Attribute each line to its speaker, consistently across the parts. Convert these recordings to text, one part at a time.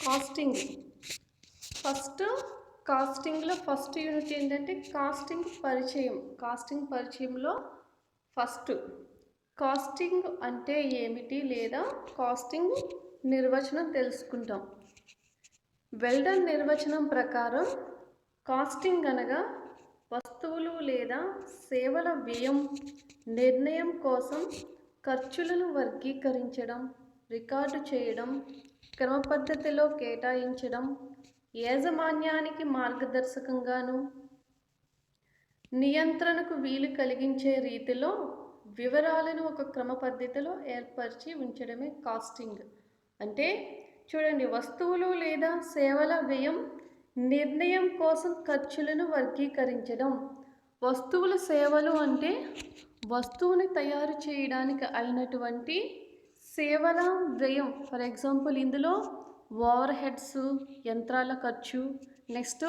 Speaker 1: Casting. First కాస్టింగ్లో first unit ఏంటంటే casting పరిచయం. Casting పరిచయంలో first casting అంటే ఏమిటి లేదా కాస్టింగ్ నిర్వచనం తెలుసుకుంటాం. వెల్డన్ నిర్వచనం ప్రకారం కాస్టింగ్ అనగా వస్తువులు లేదా సేవల వ్యయం నిర్ణయం కోసం ఖర్చులను వర్గీకరించడం, రికార్డు చేయడం, క్రమపద్ధతిలో కేటాయించడం, యాజమాన్యానికి మార్గదర్శకంగాను నియంత్రణకు వీలు కలిగించే రీతిలో వివరాలను ఒక క్రమ పద్ధతిలో ఏర్పరిచి ఉంచడమే కాస్టింగ్. అంటే చూడండి, వస్తువులు లేదా సేవల వ్యయం నిర్ణయం కోసం ఖర్చులను వర్గీకరించడం. వస్తువుల సేవలు అంటే వస్తువుని తయారు చేయడానికి అయినటువంటి సేవల వ్యయం. ఫర్ ఎగ్జాంపుల్ ఇందులో ఓవర్ హెడ్స్, యంత్రాల ఖర్చు, నెక్స్ట్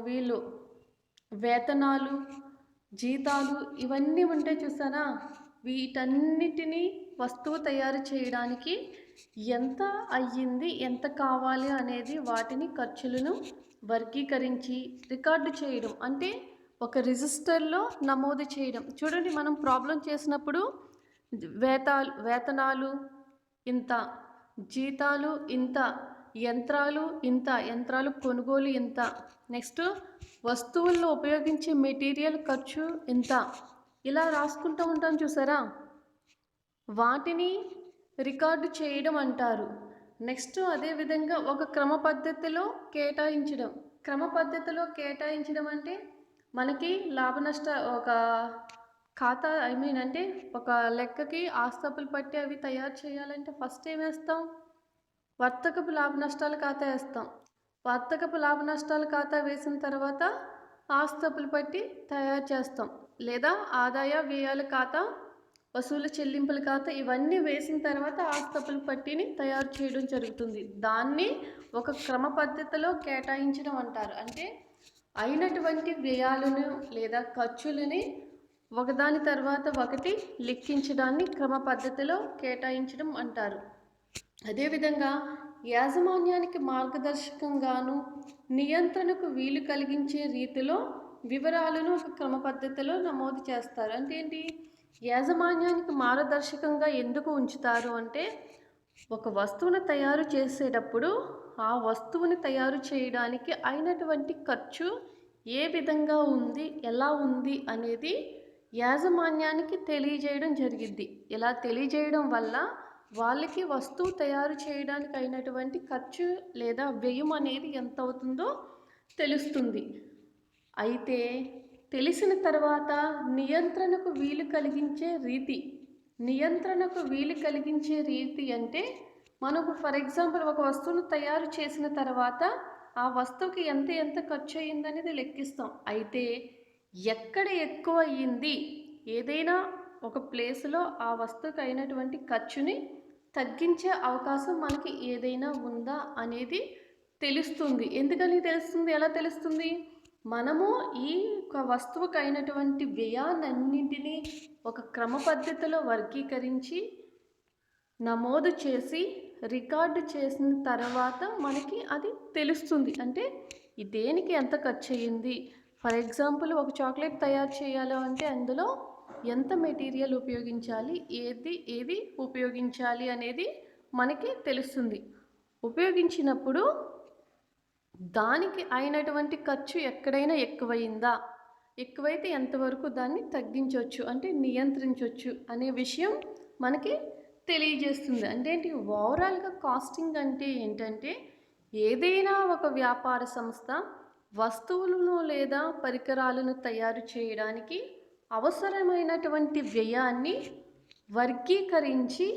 Speaker 1: వీళ్ళు వేతనాలు, జీతాలు ఇవన్నీ ఉంటాయి చూసారా. వీటన్నిటినీ వస్తువు తయారు చేయడానికి ఎంత అయ్యింది, ఎంత కావాలి అనేది వాటిని ఖర్చులను వర్గీకరించి రికార్డు చేయడం, అంటే ఒక రిజిస్టర్లో నమోదు చేయడం. చూడండి, మనం ప్రాబ్లం చేసినప్పుడు వేతనాలు ఇంత, జీతాలు ఇంత, యంత్రాలు కొనుగోలు ఇంత, నెక్స్ట్ వస్తువుల్లో ఉపయోగించే మెటీరియల్ ఖర్చు ఇంత, ఇలా రాసుకుంటూ ఉంటాం చూసారా. వాటిని రికార్డు చేయడం అంటారు. నెక్స్ట్ అదేవిధంగా ఒక క్రమ పద్ధతిలో కేటాయించడం. క్రమ పద్ధతిలో కేటాయించడం అంటే మనకి లాభ నష్ట ఒక ఖాతా అంటే ఒక లెక్కకి ఆస్తులు పట్టి అవి తయారు చేయాలంటే ఫస్ట్ ఏం వేస్తాం? వర్తకపు లాభ నష్టాల ఖాతా వేస్తాం. వర్తకపు లాభ నష్టాల ఖాతా వేసిన తర్వాత ఆస్తులు పట్టి తయారు చేస్తాం, లేదా ఆదాయ వ్యయాల ఖాతా, వసూలు చెల్లింపుల ఖాతా, ఇవన్నీ వేసిన తర్వాత ఆస్తుల పట్టిని తయారు చేయడం జరుగుతుంది. దాన్ని ఒక క్రమ పద్ధతిలో కేటాయించడం అంటారు. అంటే అయినటువంటి వ్యయాలను లేదా ఖర్చులని ఒకదాని తర్వాత ఒకటి లెక్కించడాన్ని క్రమ పద్ధతిలో కేటాయించడం అంటారు. అదేవిధంగా యాజమాన్యానికి మార్గదర్శకంగాను నియంత్రణకు వీలు కలిగించే రీతిలో వివరాలను ఒక క్రమ పద్ధతిలో నమోదు చేస్తారు. అంటే ఏంటి? యాజమాన్యానికి మార్గదర్శకంగా ఎందుకు ఉంచుతారు అంటే ఒక వస్తువును తయారు చేసేటప్పుడు ఆ వస్తువుని తయారు చేయడానికి అయినటువంటి ఖర్చు ఏ విధంగా ఉంది, ఎలా ఉంది అనేది యాజమాన్యానికి తెలియజేయడం జరిగింది. ఇలా తెలియజేయడం వల్ల వాళ్ళకి వస్తువు తయారు చేయడానికి అయినటువంటి ఖర్చు లేదా వ్యయం అనేది ఎంత అవుతుందో తెలుస్తుంది. అయితే తెలిసిన తర్వాత నియంత్రణకు వీలు కలిగించే రీతి. నియంత్రణకు వీలు కలిగించే రీతి అంటే మనకు ఫర్ ఎగ్జాంపుల్ ఒక వస్తువును తయారు చేసిన తర్వాత ఆ వస్తువుకి ఎంత ఖర్చు అయ్యిందనేది లెక్కిస్తాం. అయితే ఎక్కడ ఎక్కువ అయ్యింది, ఏదైనా ఒక ప్లేస్లో ఆ వస్తువుకి అయినటువంటి ఖర్చుని తగ్గించే అవకాశం మనకి ఏదైనా ఉందా అనేది తెలుస్తుంది. ఎందుకని తెలుస్తుంది? ఎలా తెలుస్తుంది? మనము ఈ ఒక వస్తువుకి అయినటువంటి వ్యయాన్నింటినీ ఒక క్రమ పద్ధతిలో వర్గీకరించి నమోదు చేసి రికార్డు చేసిన తర్వాత మనకి అది తెలుస్తుంది. అంటే దేనికి ఎంత ఖర్చు అయ్యింది. ఫర్ ఎగ్జాంపుల్ ఒక చాక్లెట్ తయారు చేయాలి అంటే అందులో ఎంత మెటీరియల్ ఉపయోగించాలి, ఏది ఉపయోగించాలి అనేది మనకి తెలుస్తుంది. ఉపయోగించినప్పుడు దానికి అయినటువంటి ఖర్చు ఎక్కడైనా ఎక్కువైందా, ఎక్కువైతే ఎంతవరకు దాన్ని తగ్గించవచ్చు అంటే నియంత్రించవచ్చు అనే విషయం మనకి తెలియజేస్తుంది. అంటే ఏంటి? ఓవరాల్గా కాస్టింగ్ అంటే ఏంటంటే ఏదైనా ఒక వ్యాపార సంస్థ వస్తువులను లేదా పరికరాలను తయారు చేయడానికి అవసరమైనటువంటి వ్యయాన్ని వర్గీకరించి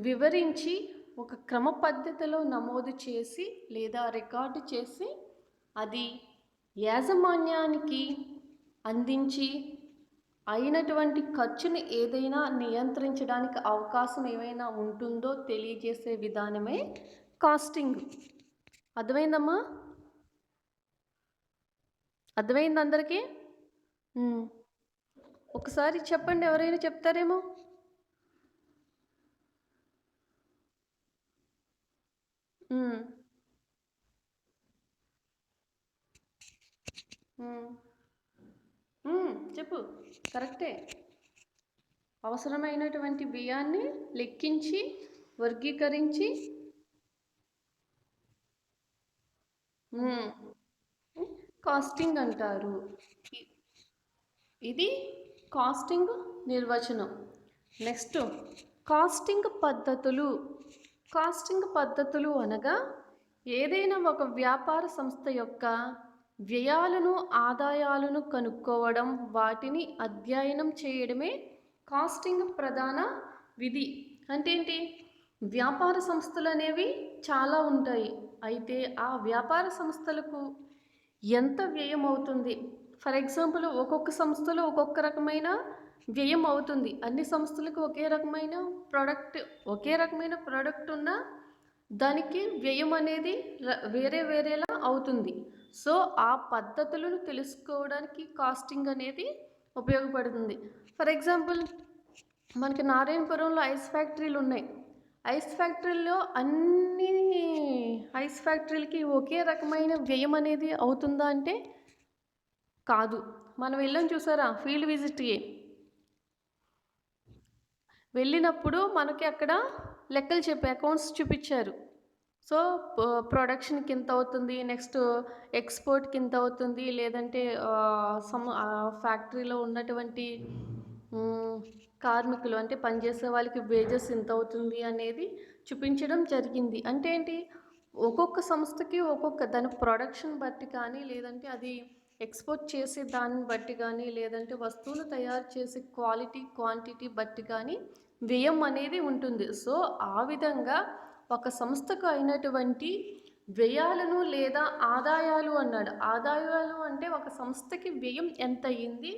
Speaker 1: వివరించి ఒక క్రమ పద్ధతిలో నమోదు చేసి లేదా రికార్డు చేసి అది యాజమాన్యానికి అందించి అయినటువంటి ఖర్చుని ఏదైనా నియంత్రించడానికి అవకాశం ఏమైనా ఉంటుందో తెలియజేసే విధానమే కాస్టింగ్. అర్థమైందమ్మా? అర్థమైంది అందరికీ? ఒకసారి చెప్పండి, ఎవరైనా చెప్తారేమో. హ్మ్. హ్మ్. చెప్పు. కరెక్టే. అవసరమైనటువంటి బియ్యాన్ని లెక్కించి, వర్గీకరించి హ్మ్. కాస్టింగ్ అంటారు. ఇ ఇది కాస్టింగ్ నిర్వచనం. నెక్స్ట్ కాస్టింగ్ పద్ధతులు. కాస్టింగ్ పద్ధతులు అనగా ఏదైనా ఒక వ్యాపార సంస్థ యొక్క వ్యయాలను ఆదాయాలను కనుక్కోవడం వాటిని అధ్యయనం చేయడమే కాస్టింగ్ ప్రధాన విధి. అంటే ఏంటి? వ్యాపార సంస్థలు అనేవి చాలా ఉంటాయి. అయితే ఆ వ్యాపార సంస్థలకు ఎంత వ్యయం అవుతుంది? ఫర్ ఎగ్జాంపుల్ ఒక్కొక్క సంస్థలో ఒక్కొక్క రకమైన వ్యయం అవుతుంది. అన్ని సంస్థలకు ఒకే రకమైన ప్రోడక్ట్ ఉన్నా దానికి వ్యయం అనేది వేరే వేరేలా అవుతుంది. సో ఆ పద్ధతులను తెలుసుకోవడానికి కాస్టింగ్ అనేది ఉపయోగపడుతుంది. ఫర్ ఎగ్జాంపుల్ మనకి నారాయణపురంలో ఐస్ ఫ్యాక్టరీలు ఉన్నాయి. ఐస్ ఫ్యాక్టరీలో అన్ని ఐస్ ఫ్యాక్టరీలకి ఒకే రకమైన వ్యయం అనేది అవుతుందా అంటే కాదు. మనం వెళ్ళాం చూసారా ఫీల్డ్ విజిట్కి వెళ్ళినప్పుడు మనకి అక్కడ లెక్కలు చెప్పి అకౌంట్స్ చూపించారు. సో ప్రొడక్షన్కి ఇంత అవుతుంది, నెక్స్ట్ ఎక్స్పోర్ట్కి ఇంత అవుతుంది, లేదంటే ఫ్యాక్టరీలో ఉన్నటువంటి కార్మికులు అంటే పనిచేసే వాళ్ళకి వేజెస్ ఇంత అవుతుంది అనేది చూపించడం జరిగింది. అంటే ఏంటి? ఒక్కొక్క సంస్థకి ఒక్కొక్క దాని ప్రొడక్షన్ బట్టి కానీ, లేదంటే అది ఎక్స్పోర్ట్ చేసే దాన్ని బట్టి కానీ, లేదంటే వస్తువులు తయారు చేసే క్వాలిటీ క్వాంటిటీ బట్టి కానీ వ్యయం అనేది ఉంటుంది. సో ఆ విధంగా ఒక సంస్థకు అయినటువంటి వ్యయాలను లేదా ఆదాయాలు అన్నాడు. ఆదాయాలు అంటే ఒక సంస్థకి వ్యయం ఎంత అయ్యింది,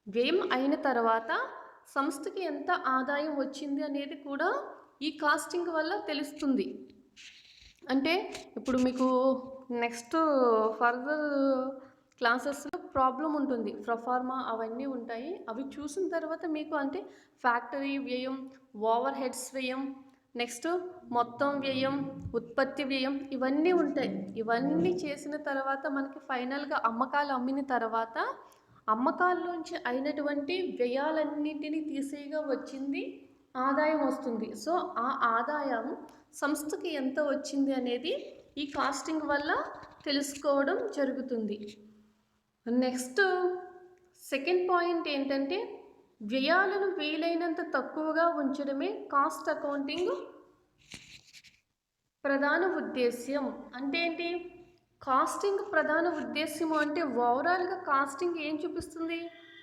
Speaker 1: వ్యయం అయిన తర్వాత సంస్థకి ఎంత ఆదాయం వచ్చింది అనేది కూడా ఈ కాస్టింగ్ వల్ల తెలుస్తుంది. అంటే ఇప్పుడు మీకు నెక్స్ట్ ఫర్దర్ క్లాసెస్లో ప్రాబ్లం ఉంటుంది, ప్రొఫార్మా అవన్నీ ఉంటాయి. అవి చూసిన తర్వాత మీకు అంటే ఫ్యాక్టరీ వ్యయం, ఓవర్ హెడ్స్ వ్యయం, నెక్స్ట్ మొత్తం వ్యయం, ఉత్పత్తి వ్యయం ఇవన్నీ ఉంటాయి. ఇవన్నీ చేసిన తర్వాత మనకి ఫైనల్గా అమ్మకాలు అమ్మిన తర్వాత అమ్మకాల్లోంచి అయినటువంటి వ్యయాలన్నింటినీ తీసేయగా వచ్చింది ఆదాయం వస్తుంది. సో ఆ ఆదాయం సంస్థకి ఎంత వచ్చింది అనేది ఈ కాస్టింగ్ వల్ల తెలుసుకోవడం జరుగుతుంది. నెక్స్ట్ సెకండ్ పాయింట్ ఏంటంటే వ్యయాలను వీలైనంత తక్కువగా ఉంచడమే కాస్ట్ అకౌంటింగ్ ప్రధాన ఉద్దేశ్యం. అంటే ఏంటి? కాస్టింగ్ ప్రధాన ఉద్దేశ్యము అంటే ఓవరాల్గా కాస్టింగ్ ఏం చూపిస్తుంది?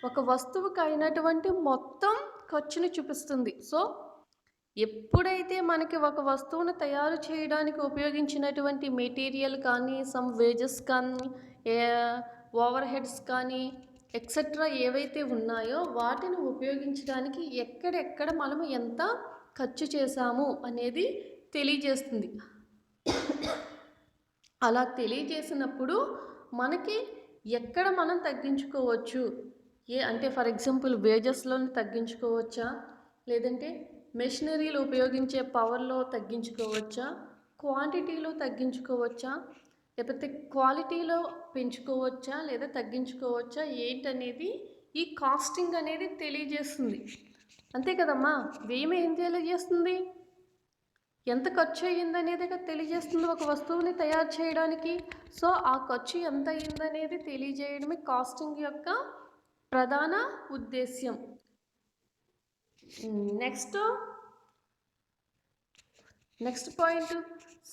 Speaker 1: ఒక వస్తువుకి అయినటువంటి మొత్తం ఖర్చుని చూపిస్తుంది. సో ఎప్పుడైతే మనకి ఒక వస్తువును తయారు చేయడానికి ఉపయోగించినటువంటి మెటీరియల్ కానీ, సమ్ వేజెస్ కానీ, ఓవర్ హెడ్స్ కానీ ఎక్సెట్రా ఏవైతే ఉన్నాయో వాటిని ఉపయోగించడానికి ఎక్కడెక్కడ మనము ఎంత ఖర్చు చేశాము అనేది తెలియజేస్తుంది. అలా తెలియజేసినప్పుడు మనకి ఎక్కడ మనం తగ్గించుకోవచ్చు, అంటే ఫర్ ఎగ్జాంపుల్ వేజెస్లోని తగ్గించుకోవచ్చా, లేదంటే మెషినరీలు ఉపయోగించే పవర్లో తగ్గించుకోవచ్చా, క్వాంటిటీలో తగ్గించుకోవచ్చా, లేకపోతే క్వాలిటీలో పెంచుకోవచ్చా లేదా తగ్గించుకోవచ్చా ఏంటనేది ఈ కాస్టింగ్ అనేది తెలియజేస్తుంది. అంతే కదమ్మా, వ్యయం ఏం తెలియజేస్తుంది? ఎంత ఖర్చు అయ్యిందనేది తెలియజేస్తుంది ఒక వస్తువుని తయారు చేయడానికి. సో ఆ ఖర్చు ఎంత అయ్యిందనేది తెలియజేయడమే కాస్టింగ్ యొక్క ప్రధాన ఉద్దేశ్యం. నెక్స్ట్ పాయింట్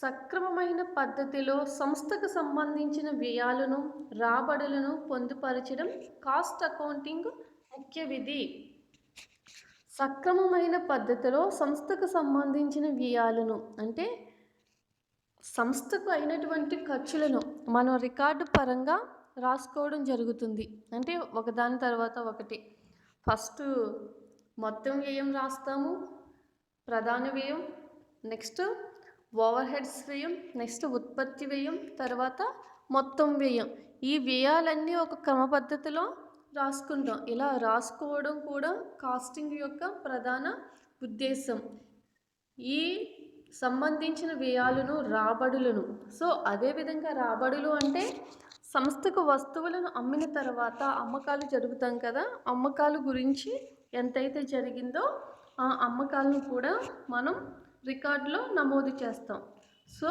Speaker 1: సక్రమమైన పద్ధతిలో సంస్థకు సంబంధించిన వ్యయాలను రాబడులను పొందుపరచడం కాస్ట్ అకౌంటింగ్ ముఖ్య విధి. సక్రమమైన పద్ధతిలో సంస్థకు సంబంధించిన వ్యయాలను అంటే సంస్థకు అయినటువంటి ఖర్చులను మనం రికార్డు పరంగా రాసుకోవడం జరుగుతుంది. అంటే ఒకదాని తర్వాత ఒకటి ఫస్ట్ మొత్తం వ్యయం రాస్తాము, ప్రధాన వ్యయం, నెక్స్ట్ ఓవర్ హెడ్స్ వ్యయం, నెక్స్ట్ ఉత్పత్తి వ్యయం, తర్వాత మొత్తం వ్యయం. ఈ వ్యయాలన్నీ ఒక క్రమ పద్ధతిలో రాసుకుంటాం. ఇలా రాసుకోవడం కూడా కాస్టింగ్ యొక్క ప్రధాన ఉద్దేశం. ఈ సంబంధించిన వ్యయాలను రాబడులను. సో అదేవిధంగా రాబడులు అంటే సంస్థకు వస్తువులను అమ్మిన తర్వాత అమ్మకాలు జరుగుతాం కదా, అమ్మకాలు గురించి ఎంతైతే జరిగిందో ఆ అమ్మకాలను కూడా మనం రికార్డులో నమోదు చేస్తాం. సో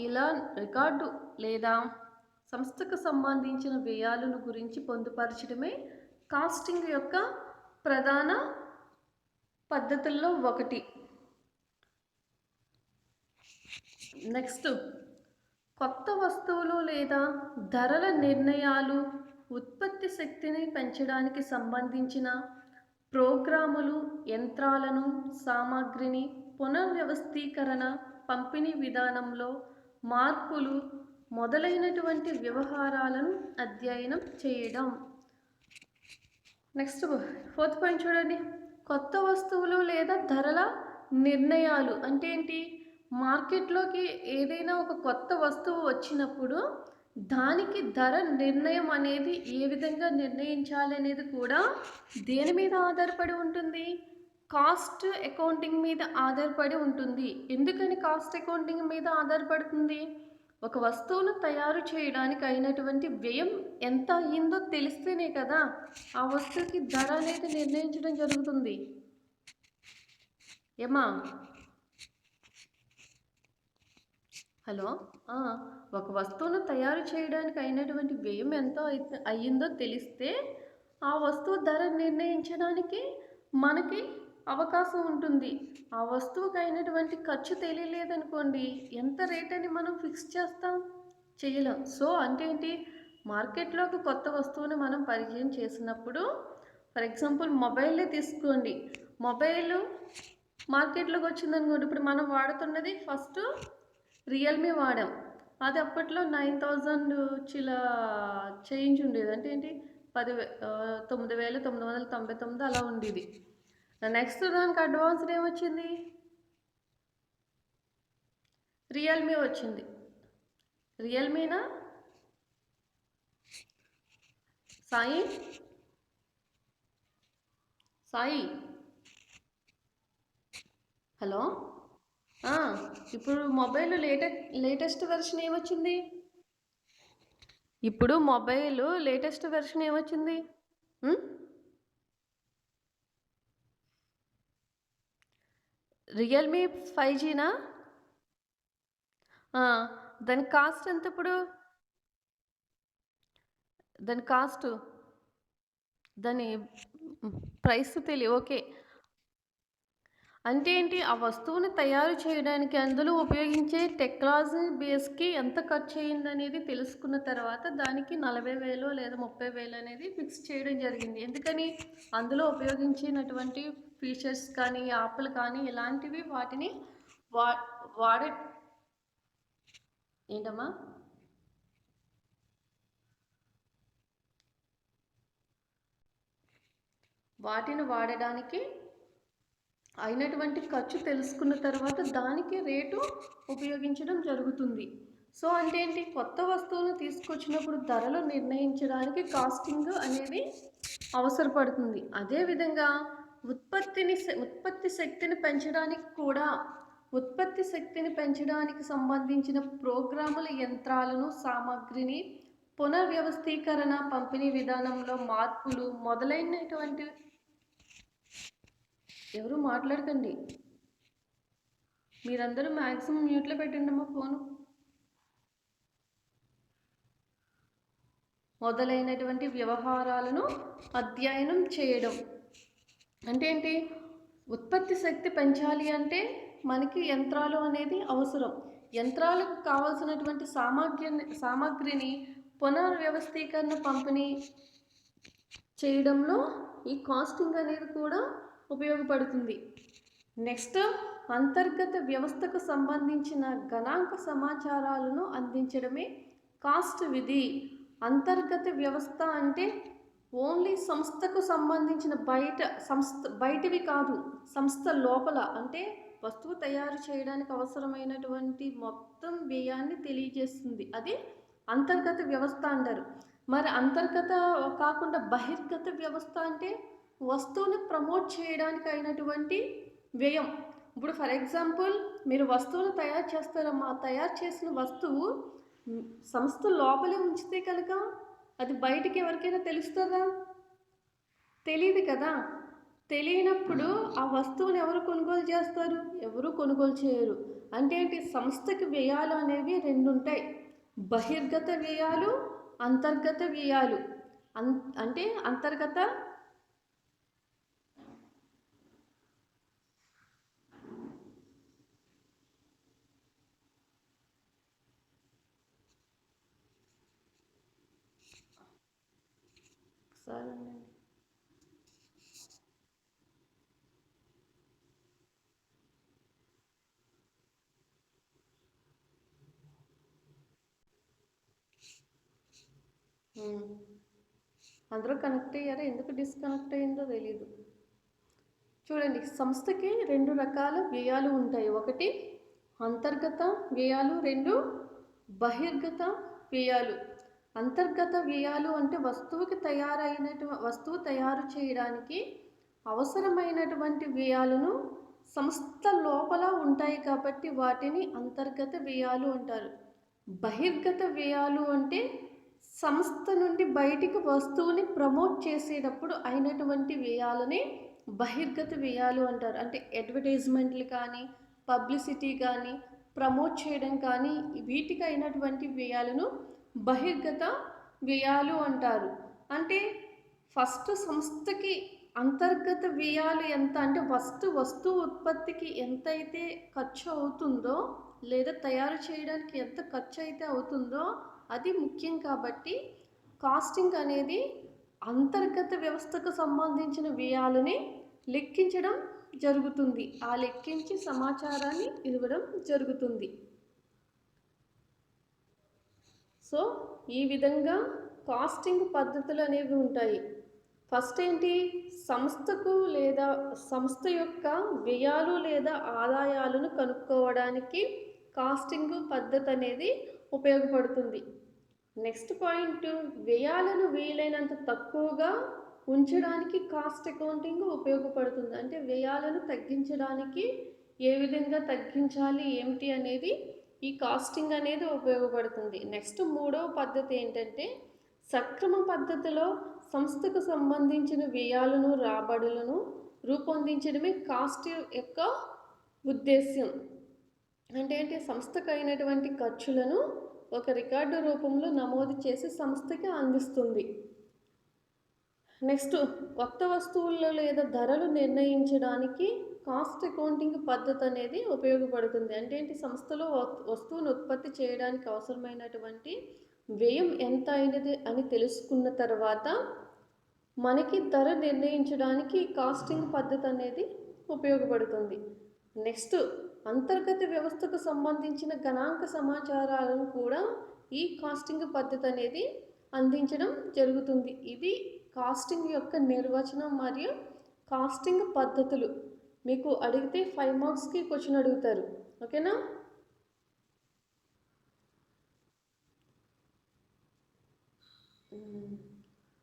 Speaker 1: ఇలా రికార్డు లేదా సంస్థకు సంబంధించిన వ్యయాలను గురించి పొందుపరచడమే కాస్టింగ్ యొక్క ప్రధాన పద్ధతుల్లో ఒకటి. నెక్స్ట్, కొత్త వస్తువులు లేదా ధరల నిర్ణయాలు ఉత్పత్తి శక్తిని పెంచడానికి సంబంధించిన ప్రోగ్రాములు, యంత్రాలను, సామాగ్రిని పునర్వ్యవస్థీకరణ, పంపిణీ విధానంలో మార్పులు మొదలైనటువంటి వ్యవహారాలను అధ్యయనం చేయడం. నెక్స్ట్ 4th పాయింట్ చూడండి. కొత్త వస్తువులు లేదా ధరల నిర్ణయాలు అంటే ఏంటి? మార్కెట్లోకి ఏదైనా ఒక కొత్త వస్తువు వచ్చినప్పుడు దానికి ధర నిర్ణయం అనేది ఏ విధంగా నిర్ణయించాలి అనేది కూడా దేని మీద ఆధారపడి ఉంటుంది? కాస్ట్ అకౌంటింగ్ మీద ఆధారపడి ఉంటుంది. ఎందుకని కాస్ట్ అకౌంటింగ్ మీద ఆధారపడుతుంది? ఒక వస్తువును తయారు చేయడానికి అయినటువంటి వ్యయం ఎంత అయ్యిందో తెలిస్తేనే కదా ఆ వస్తువుకి ధర అనేది నిర్ణయించడం జరుగుతుంది. ఏమా? హలో, ఒక వస్తువును తయారు చేయడానికి అయినటువంటి వ్యయం ఎంత అయ్యిందో తెలిస్తే ఆ వస్తువు ధర నిర్ణయించడానికి మనకి అవకాశం ఉంటుంది. ఆ వస్తువుకి అయినటువంటి ఖర్చు తెలియలేదనుకోండి, ఎంత రేట్ అని మనం ఫిక్స్ చేస్తాం? చేయలేం. సో అంటే ఏంటి? మార్కెట్లోకి కొత్త వస్తువుని మనం పరిచయం చేసినప్పుడు, ఫర్ ఎగ్జాంపుల్ మొబైలే తీసుకోండి. మొబైల్ మార్కెట్లోకి వచ్చిందనుకోండి, ఇప్పుడు మనం వాడుతున్నది ఫస్ట్ రియల్మీ వాడాం. అది అప్పట్లో 9000 చిలా చేంజ్ ఉండేది. అంటే ఏంటి? 9999 అలా ఉండేది. నెక్స్ట్ దానికి అడ్వాన్స్డ్ ఏమొచ్చింది? రియల్మీ వచ్చింది. రియల్మీనా సాయి? సాయి హలో, ఇప్పుడు మొబైల్ లేటెస్ట్ వెర్షన్ ఏమొచ్చింది? ఇప్పుడు మొబైల్ లేటెస్ట్ వెర్షన్ ఏమొచ్చింది? రియల్మీ 5Gనా? దాని కాస్ట్ ఎంత ఇప్పుడు? దాని ప్రైస్ ఓకే. అంటే ఏంటి? ఆ వస్తువుని తయారు చేయడానికి అందులో ఉపయోగించే టెక్నాలజీ బేస్కి ఎంత ఖర్చు అయిందనేది తెలుసుకున్న తర్వాత దానికి 40,000 లేదా 30,000 అనేది ఫిక్స్ చేయడం జరిగింది. ఎందుకని? అందులో ఉపయోగించినటువంటి ఫీచర్స్ కానీ, యాప్లు కానీ ఇలాంటివి వాటిని వాడే ఏంటమ్మా? వాటిని వాడడానికి అయినటువంటి ఖర్చు తెలుసుకున్న తర్వాత దానికి రేటు ఉపయోగించడం జరుగుతుంది. సో అంటే ఏంటి? కొత్త వస్తువులను తీసుకొచ్చినప్పుడు ధరలు నిర్ణయించడానికి కాస్టింగ్ అనేది అవసరపడుతుంది. అదేవిధంగా ఉత్పత్తి శక్తిని పెంచడానికి కూడా సంబంధించిన ప్రోగ్రాముల, యంత్రాలను, సామాగ్రిని పునర్వ్యవస్థీకరణ, పంపిణీ విధానంలో మార్పులు మొదలైనటువంటి ఎవరు మాట్లాడకండి. మీరందరూ మ్యాక్సిమం మ్యూట్లో పెట్టండి అమ్మా ఫోను. మొదలైనటువంటి వ్యవహారాలను అధ్యయనం చేయడం అంటే ఏంటి? ఉత్పత్తి శక్తి పెంచాలి అంటే మనకి యంత్రాలు అనేది అవసరం. యంత్రాలకు కావాల్సినటువంటి సామాగ్రిని పునర్వ్యవస్థీకరణ, పంపిణీ చేయడంలో ఈ కాస్టింగ్ అనేది కూడా ఉపయోగపడుతుంది. నెక్స్ట్, అంతర్గత వ్యవస్థకు సంబంధించిన గణాంక సమాచారాలను అందించడమే కాస్ట్ విధి. అంతర్గత వ్యవస్థ అంటే ఓన్లీ సంస్థకు సంబంధించిన బయటివి కాదు, సంస్థ లోపల అంటే వస్తువు తయారు చేయడానికి అవసరమైనటువంటి మొత్తం వ్యయాన్ని తెలియజేస్తుంది. అది అంతర్గత వ్యవస్థ అంటారు. మరి అంతర్గత కాకుండా బహిర్గత వ్యవస్థ అంటే వస్తువుని ప్రమోట్ చేయడానికి అయినటువంటి వ్యయం. ఇప్పుడు ఫర్ ఎగ్జాంపుల్ మీరు వస్తువులు తయారు చేస్తారమ్మా, తయారు చేసిన వస్తువు సంస్థ లోపలే ఉంచితే కనుక అది బయటికి ఎవరికైనా తెలుస్తుందా? తెలియదు కదా. తెలియనప్పుడు ఆ వస్తువుని ఎవరు కొనుగోలు చేస్తారు? ఎవరు కొనుగోలు చేయరు. అంటే ఏంటి? సంస్థకి వ్యయాలు అనేవి రెండు ఉంటాయి. బహిర్గత వ్యయాలు, అంతర్గత వ్యయాలు. అంటే అంతర్గత సరేనండి. అందరూ కనెక్ట్ అయ్యారా? ఎందుకు డిస్కనెక్ట్ అయిందో తెలీదు. చూడండి, సంస్థకి రెండు రకాల వ్యయాలు ఉంటాయి. ఒకటి అంతర్గత వ్యయాలు, రెండు బహిర్గత వ్యయాలు. అంతర్గత వ్యయాలు అంటే వస్తువు తయారు చేయడానికి అవసరమైనటువంటి వ్యయాలను సంస్థ లోపల ఉంటాయి కాబట్టి వాటిని అంతర్గత వ్యయాలు అంటారు. బహిర్గత వ్యయాలు అంటే సంస్థ నుండి బయటికి వస్తువుని ప్రమోట్ చేసేటప్పుడు అయినటువంటి వ్యయాలని బహిర్గత వ్యయాలు అంటారు. అంటే అడ్వర్టైజ్మెంట్లు కానీ, పబ్లిసిటీ కానీ, ప్రమోట్ చేయడం కానీ వీటికి అయినటువంటి వ్యయాలను బహిర్గత వ్యయాలు అంటారు. అంటే ఫస్ట్ సంస్థకి అంతర్గత వ్యయాలు ఎంత అంటే వస్తువు ఉత్పత్తికి ఎంతైతే ఖర్చు అవుతుందో లేదా తయారు చేయడానికి ఎంత ఖర్చు అయితే అవుతుందో అది ముఖ్యం. కాబట్టి కాస్టింగ్ అనేది అంతర్గత వ్యవస్థకు సంబంధించిన వ్యయాలని లెక్కించడం జరుగుతుంది. ఆ లెక్కించి సమాచారాన్ని ఇవ్వడం జరుగుతుంది. సో ఈ విధంగా కాస్టింగ్ పద్ధతులు అనేవి ఉంటాయి. ఫస్ట్ ఏంటి? సంస్థకు లేదా సంస్థ యొక్క వ్యయాలు లేదా ఆదాయాలను కనుక్కోవడానికి కాస్టింగ్ పద్ధతి అనేది ఉపయోగపడుతుంది. నెక్స్ట్ పాయింట్, వ్యయాలను వీలైనంత తక్కువగా ఉంచడానికి కాస్ట్ అకౌంటింగ్ ఉపయోగపడుతుంది. అంటే వ్యయాలను తగ్గించడానికి ఏ విధంగా తగ్గించాలి ఏమిటి అనేది ఈ కాస్టింగ్ అనేది ఉపయోగపడుతుంది. నెక్స్ట్ మూడవ పద్ధతి ఏంటంటే సక్రమ పద్ధతిలో సంస్థకు సంబంధించిన వ్యయాలను రాబడులను రూపొందించడమే కాస్ట్ యొక్క ఉద్దేశ్యం. అంటే ఏంటి? సంస్థకు అయినటువంటి ఖర్చులను ఒక రికార్డు రూపంలో నమోదు చేసి సంస్థకి అందిస్తుంది. నెక్స్ట్ కొత్త వస్తువుల్లో లేదా ధరలు నిర్ణయించడానికి కాస్ట్ అకౌంటింగ్ పద్ధతి అనేది ఉపయోగపడుతుంది. అంటే ఏంటి? సంస్థలో వస్తువును ఉత్పత్తి చేయడానికి అవసరమైనటువంటి వ్యయం ఎంత అయినది అని తెలుసుకున్న తర్వాత మనకి ధర నిర్ణయించడానికి కాస్టింగ్ పద్ధతి అనేది ఉపయోగపడుతుంది. నెక్స్ట్ అంతర్గత వ్యవస్థకు సంబంధించిన గణాంక సమాచారాలను కూడా ఈ కాస్టింగ్ పద్ధతి అనేది అందించడం జరుగుతుంది. ఇది కాస్టింగ్ యొక్క నిర్వచనం మరియు కాస్టింగ్ పద్ధతులు. మీకు అడిగితే 5 మార్క్స్కి క్వశ్చన్ అడుగుతారు. ఓకేనా?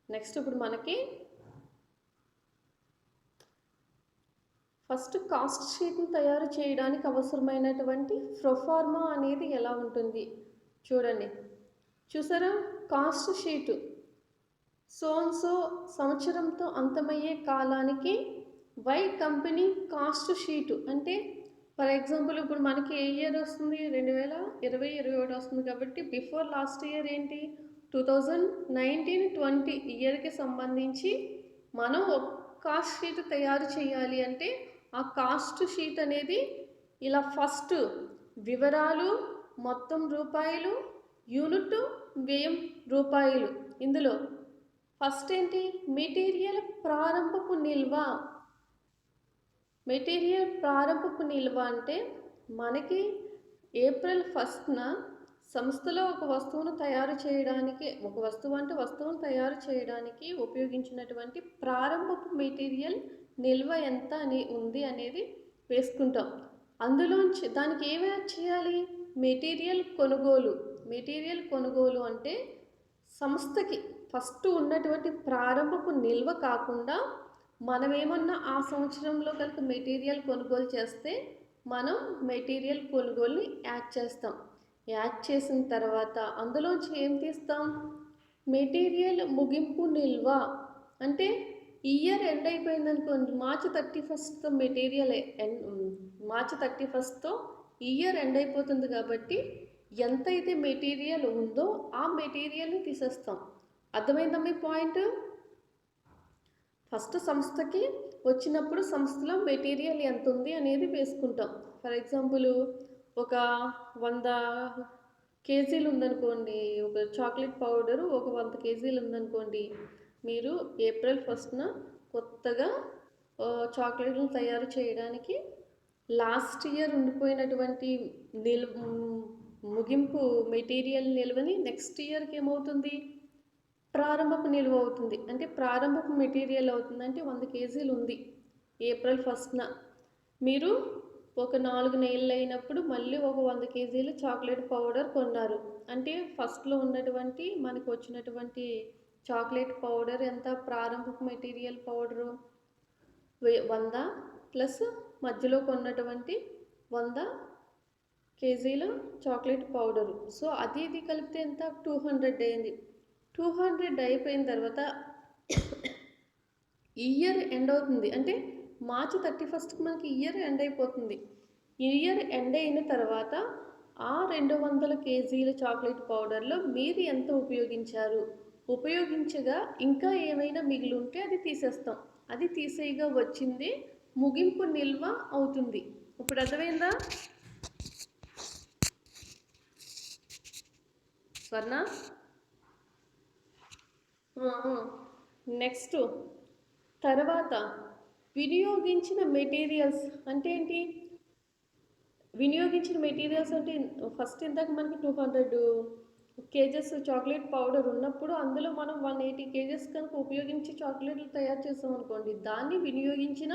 Speaker 1: నెక్స్ట్ ఇప్పుడు మనకి ఫస్ట్ కాస్ట్ షీట్ని తయారు చేయడానికి అవసరమైనటువంటి ప్రొఫార్మా అనేది ఎలా ఉంటుంది చూడండి. చూసారా? కాస్ట్ షీటు సో సంవత్సరంతో అంతమయ్యే కాలానికి వై కంపెనీ కాస్ట్ షీటు అంటే ఫర్ ఎగ్జాంపుల్ ఇప్పుడు మనకి ఏ ఇయర్ వస్తుంది? 2020-21 వస్తుంది కాబట్టి బిఫోర్ లాస్ట్ ఇయర్ ఏంటి? 2019-20 ఇయర్కి సంబంధించి మనం ఒక కాస్ట్ షీట్ తయారు చేయాలి అంటే ఆ కాస్ట్ షీట్ అనేది ఇలా ఫస్ట్ వివరాలు మొత్తం రూపాయలు, యూనిట్ వ్యయం రూపాయలు. ఇందులో ఫస్ట్ ఏంటి? మెటీరియల్ ప్రారంభపు నిల్వ. మెటీరియల్ ప్రారంభపు నిల్వ అంటే మనకి ఏప్రిల్ 1న సంస్థలో ఒక వస్తువును తయారు చేయడానికి వస్తువును తయారు చేయడానికి ఉపయోగించినటువంటి ప్రారంభపు మెటీరియల్ నిల్వ ఎంత ఉంది అనేది వేసుకుంటాం. అందులోంచి దానికి ఏమి యాడ్ చేయాలి? మెటీరియల్ కొనుగోలు అంటే సంస్థకి ఫస్ట్ ఉన్నటువంటి ప్రారంభపు నిల్వ కాకుండా మనం ఏమన్నా ఆ సంవత్సరంలో కనుక మెటీరియల్ కొనుగోలు చేస్తే మనం మెటీరియల్ కొనుగోలుని యాడ్ చేస్తాం. యాడ్ చేసిన తర్వాత అందులోంచి ఏం తీస్తాం? మెటీరియల్ ముగింపు నిల్వ. అంటే ఇయర్ ఎండ్ అయిపోయిందనుకోండి, March 31st material March 31st year end అయిపోతుంది కాబట్టి ఎంతైతే మెటీరియల్ ఉందో ఆ మెటీరియల్ని తీసేస్తాం. అర్థమైందా మీ పాయింట్? ఫస్ట్ సంస్థకి వచ్చినప్పుడు సంస్థలో మెటీరియల్ ఎంత ఉంది అనేది వేసుకుంటాం. ఫర్ ఎగ్జాంపుల్ ఒక 100 కేజీలు ఉందనుకోండి, ఒక చాక్లెట్ పౌడరు ఒక 100 కేజీలు ఉందనుకోండి, మీరు ఏప్రిల్ 1st కొత్తగా చాక్లెట్లు తయారు చేయడానికి లాస్ట్ ఇయర్ ఉండిపోయినటువంటి ముగింపు మెటీరియల్ నిల్వని నెక్స్ట్ ఇయర్కి ఏమవుతుంది? ప్రారంభపు నిల్వ అవుతుంది. అంటే ప్రారంభపు మెటీరియల్ అవుతుంది. అంటే 100 కేజీలు ఉంది ఏప్రిల్ 1st. మీరు ఒక 4 నెలలు అయినప్పుడు మళ్ళీ ఒక 100 కేజీలు చాక్లెట్ పౌడర్ కొన్నారు. అంటే ఫస్ట్లో ఉన్నటువంటి మనకు వచ్చినటువంటి చాక్లెట్ పౌడర్ ఎంత? ప్రారంభపు మెటీరియల్ పౌడరు 100 ప్లస్ మధ్యలో కొన్నటువంటి 100 కేజీల చాక్లెట్ పౌడరు. సో అది ఇది కలిపితే ఎంత? 200 అయింది. 200 అయిపోయిన తర్వాత ఇయర్ ఎండ్ అవుతుంది. అంటే మార్చ్ 31st మనకి ఇయర్ ఎండ్ అయిపోతుంది. ఇయర్ ఎండ్ అయిన తర్వాత ఆ 200 కేజీల చాక్లెట్ పౌడర్లో మీరు ఎంత ఉపయోగించారు? ఉపయోగించగా ఇంకా ఏమైనా మిగిలి ఉంటే అది తీసేస్తాం. అది తీసేయగా వచ్చింది ముగింపు నిల్వ అవుతుంది. ఇప్పుడు అర్థమైందా స్వర్ణ? నెక్స్ట్ తర్వాత వినియోగించిన మెటీరియల్స్ అంటే ఏంటి? వినియోగించిన మెటీరియల్స్ అంటే ఫస్ట్ ఇందాక మనకి 200 కేజెస్ చాక్లెట్ పౌడర్ ఉన్నప్పుడు అందులో మనం 180 కేజెస్ కనుక ఉపయోగించి చాక్లెట్లు తయారు చేసాం అనుకోండి, దాన్ని వినియోగించిన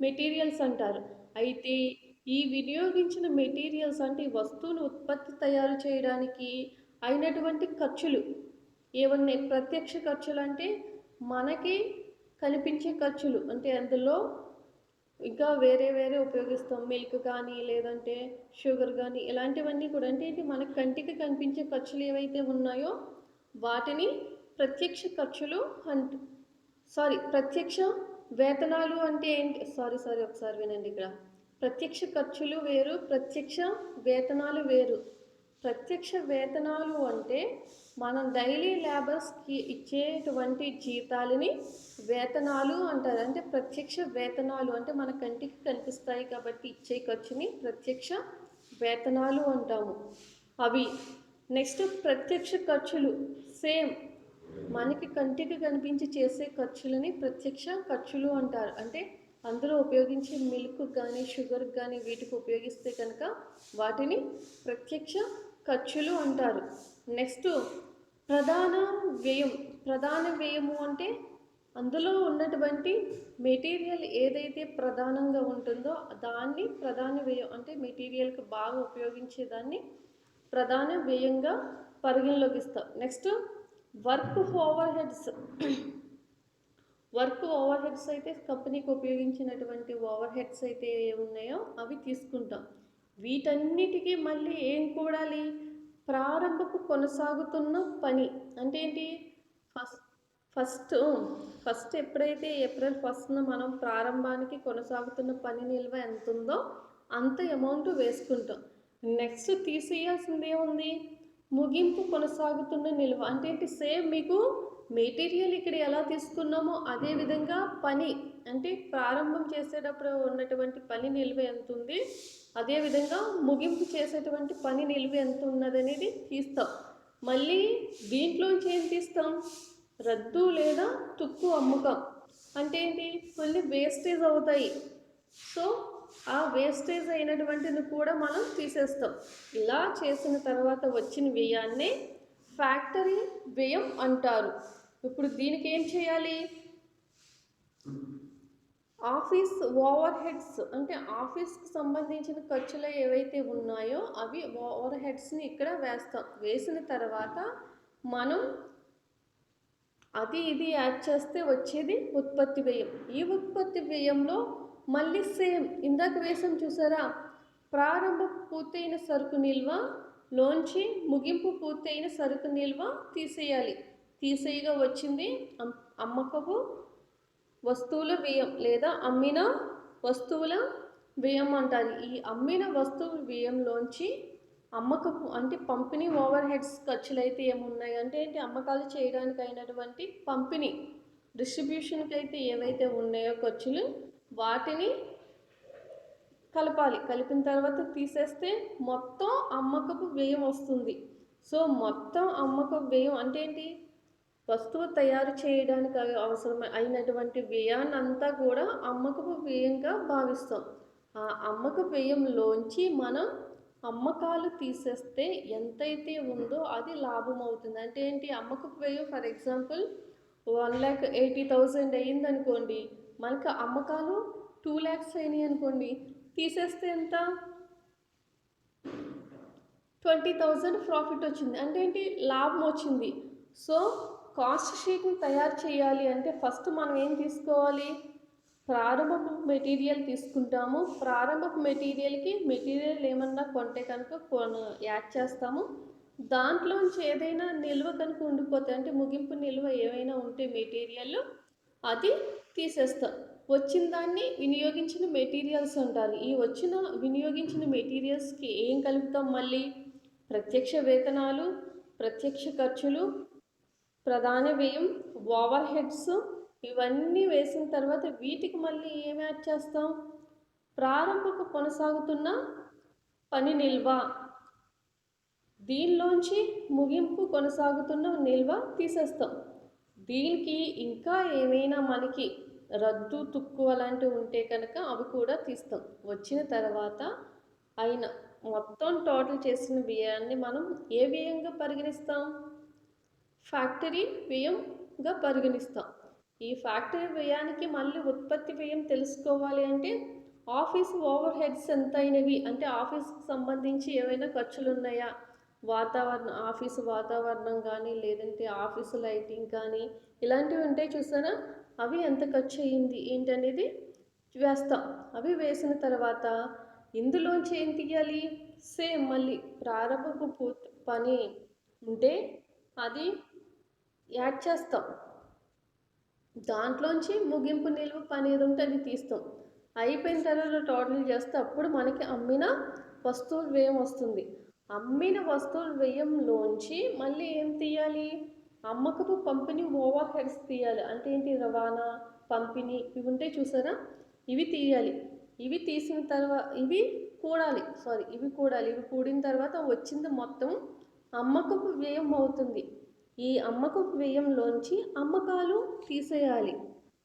Speaker 1: మెటీరియల్స్ అంటారు. అయితే ఈ వినియోగించిన మెటీరియల్స్ అంటే ఈ వస్తువును ఉత్పత్తి తయారు చేయడానికి అయినటువంటి ఖర్చులు ఏమన్నా ప్రత్యక్ష ఖర్చులు అంటే మనకి కనిపించే ఖర్చులు, అంటే అందులో ఇంకా వేరే ఉపయోగిస్తాం. మిల్క్ కానీ లేదంటే షుగర్ కానీ ఇలాంటివన్నీ కూడా అంటే ఏంటి మనకి కంటికి కనిపించే ఖర్చులు ఏవైతే ఉన్నాయో వాటిని ప్రత్యక్ష ఖర్చులు ప్రత్యక్ష వేతనాలు అంటే ఏంటి? ఒకసారి వినండి. ఇక్కడ ప్రత్యక్ష ఖర్చులు వేరు, ప్రత్యక్ష వేతనాలు వేరు. ప్రత్యక్ష వేతనాలు అంటే మనం డైలీ లేబర్స్కి ఇచ్చేటువంటి జీతాలని వేతనాలు అంటారు. అంటే ప్రత్యక్ష వేతనాలు అంటే మన కంటికి కనిపిస్తాయి కాబట్టి ఇచ్చే ఖర్చుని ప్రత్యక్ష వేతనాలు అంటాము. అవి నెక్స్ట్ ప్రత్యక్ష ఖర్చులు సేమ్ మనకి కంటికి కనిపించి చేసే ఖర్చులని ప్రత్యక్ష ఖర్చులు అంటారు. అంటే అందులో ఉపయోగించే మిల్క్ కానీ షుగర్ కానీ వీటికి ఉపయోగిస్తే కనుక వాటిని ప్రత్యక్ష ఖర్చులు అంటారు. నెక్స్ట్ ప్రధాన వ్యయం. ప్రధాన వ్యయము అంటే అందులో ఉన్నటువంటి మెటీరియల్ ఏదైతే ప్రధానంగా ఉంటుందో దాన్ని ప్రధాన వ్యయం అంటే మెటీరియల్కి బాగా ఉపయోగించేదాన్ని ప్రధాన వ్యయంగా పరిగణలోకి ఇస్తాం. Next work over heads. Work over heads అయితే కంపెనీకి ఉపయోగించినటువంటి ఓవర్ హెడ్స్ అయితే ఉన్నాయో అవి తీసుకుంటాం. వీటన్నిటికీ మళ్ళీ ఏం కూడాలి? ప్రారంభపు కొనసాగుతున్న పని అంటే ఏంటి? ఫస్ట్ ఎప్పుడైతే ఏప్రిల్ 1st మనం ప్రారంభానికి కొనసాగుతున్న పని నిల్వ ఎంత ఉందో అంత అమౌంట్ వేసుకుంటాం. నెక్స్ట్ తీసేయాల్సింది ఏముంది? ముగింపు కొనసాగుతున్న నిల్వ అంటే ఏంటి? సేమ్ మీకు మెటీరియల్ ఇక్కడ ఎలా తీసుకున్నామో అదేవిధంగా పని అంటే ప్రారంభం చేసేటప్పుడు ఉన్నటువంటి పని నిల్వ ఎంత ఉంది, అదేవిధంగా ముగింపు చేసేటువంటి పని నిల్వ ఎంత ఉన్నదనేది తీస్తాం. మళ్ళీ దీంట్లోంచి ఏం తీస్తాం? రద్దు లేదా తుక్కు అమ్మకం అంటే ఏంటి? మళ్ళీ వేస్టేజ్ అవుతాయి. సో ఆ వేస్టేజ్ అయినటువంటిది కూడా మనం తీసేస్తాం. ఇలా చేసిన తర్వాత వచ్చిన వ్యయాన్నే ఫ్యాక్టరీ వ్యయం అంటారు. ఇప్పుడు దీనికి ఏం చేయాలి? ఆఫీస్ ఓవర్ హెడ్స్ అంటే ఆఫీస్కి సంబంధించిన ఖర్చులు ఏవైతే ఉన్నాయో అవి ఓవర్ హెడ్స్ని ఇక్కడ వేస్తాం. వేసిన తర్వాత మనం అది ఇది యాడ్ చేస్తే వచ్చేది ఉత్పత్తి వ్యయం. ఈ ఉత్పత్తి వ్యయంలో మళ్ళీ సేమ్ ఇందాక వేసాం చూసారా? ప్రారంభ పూర్తయిన సరుకు నిల్వ లోంచి ముగింపు పూర్తయిన సరుకు నిల్వ తీసేయాలి. తీసేయగా వచ్చింది అమ్మకపు వస్తువుల వ్యయం లేదా అమ్మిన వస్తువుల వ్యయం అంటారు. ఈ అమ్మిన వస్తువు వ్యయంలోంచి అమ్మకపు అంటే పంపిణీ ఓవర్ హెడ్స్ ఖర్చులు అయితే ఏమున్నాయి అంటే ఏంటి, అమ్మకాలు చేయడానికి అయినటువంటి పంపిణీ డిస్ట్రిబ్యూషన్కి అయితే ఏవైతే ఉన్నాయో ఖర్చులు వాటిని కలపాలి. కలిపిన తర్వాత తీసేస్తే మొత్తం అమ్మకపు వ్యయం వస్తుంది. సో మొత్తం అమ్మకపు వ్యయం అంటే ఏంటి, వస్తువు తయారు చేయడానికి అవసరం అయినటువంటి వ్యయాన్నంతా కూడా అమ్మకపు వ్యయంగా భావిస్తాం. ఆ అమ్మకపు వ్యయంలోంచి మనం అమ్మకాలు తీసేస్తే ఎంతైతే ఉందో అది లాభం అవుతుంది. అంటే ఏంటి, అమ్మకపు వ్యయం ఫర్ ఎగ్జాంపుల్ 1,80,000 అయ్యింది అనుకోండి, మనకు అమ్మకాలు 2 lakhs అయినాయి అనుకోండి, తీసేస్తే ఎంత 20,000 ప్రాఫిట్ వచ్చింది. అంటే ఏంటి, లాభం వచ్చింది. సో కాస్ట్ షీట్ని తయారు చేయాలి అంటే ఫస్ట్ మనం ఏం తీసుకోవాలి, ప్రారంభపు మెటీరియల్ తీసుకుంటాము. ప్రారంభపు మెటీరియల్కి మెటీరియల్ ఏమన్నా కొంటే కనుక యాడ్ చేస్తాము. దాంట్లోంచి ఏదైనా నిల్వ కనుక ఉండిపోతే అంటే ముగింపు నిల్వ ఏమైనా ఉంటే మెటీరియల్ అది తీసేస్తాం. వచ్చిన దాన్ని వినియోగించిన మెటీరియల్స్ అంటారు. ఈ వినియోగించిన మెటీరియల్స్కి ఏం కలుపుతాం, మళ్ళీ ప్రత్యక్ష వేతనాలు, ప్రత్యక్ష ఖర్చులు, ప్రధాన వ్యయం, ఓవర్ హెడ్స్ ఇవన్నీ వేసిన తర్వాత వీటికి మళ్ళీ ఏం యాడ్ చేస్తాం, ప్రారంభపు కొనసాగుతున్న పని నిల్వ, దీనిలోంచి ముగింపు కొనసాగుతున్న నిల్వ తీసేస్తాం. దీనికి ఇంకా ఏమైనా మనకి రద్దు తుక్కు అలాంటివి ఉంటే కనుక అవి కూడా తీస్తాం. వచ్చిన తర్వాత అయిన మొత్తం టోటల్ చేసిన వ్యయాన్ని మనం ఏ వ్యయంగా పరిగణిస్తాం, ఫ్యాక్టరీ వ్యయంగా పరిగణిస్తాం. ఈ ఫ్యాక్టరీ వ్యయానికి మళ్ళీ ఉత్పత్తి వ్యయం తెలుసుకోవాలి అంటే ఆఫీస్ ఓవర్ హెడ్స్ ఎంత అయినవి అంటే ఆఫీస్కి సంబంధించి ఏవైనా ఖర్చులు ఉన్నాయా, ఆఫీసు వాతావరణం కానీ లేదంటే ఆఫీసు లైటింగ్ కానీ ఇలాంటివి ఉంటాయి చూసారా, అవి ఎంత ఖర్చు అయ్యింది ఏంటనేది వేస్తాం. అవి వేసిన తర్వాత ఇందులోంచి ఏం తీయాలి, సేమ్ మళ్ళీ ప్రారంభపు పని ఉంటే అది యాడ్ చేస్తాం. దాంట్లోంచి ముగింపు నిల్వ పని ఏది ఉంటే అది తీస్తాం. అయిపోయిన తర్వాత టోటల్ చేస్తే అప్పుడు మనకి అమ్మిన వస్తువుల వ్యయం వస్తుంది. అమ్మిన వస్తువుల వ్యయంలోంచి మళ్ళీ ఏం తీయాలి, అమ్మకపు పంపిణీ ఓవర్ హెడ్స్ తీయాలి. అంటే ఏంటి, రవాణా, పంపిణీ ఇవి ఉంటాయి చూసారా, ఇవి తీయాలి. ఇవి తీసిన తర్వాత ఇవి కూడాలి. ఇవి కూడిన తర్వాత వచ్చింది మొత్తం అమ్మకపు వ్యయం అవుతుంది. ఈ అమ్మకపు వ్యయంలోంచి అమ్మకాలు తీసేయాలి.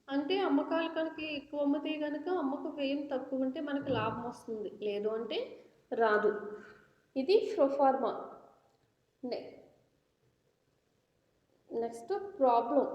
Speaker 1: అంటే అమ్మకాలు కనుక ఎక్కువ అమ్మితే కనుక అమ్మకపు వ్యయం తక్కువ ఉంటే మనకు లాభం వస్తుంది, లేదు అంటే రాదు. ఇది ప్రొఫార్మా. Next problem.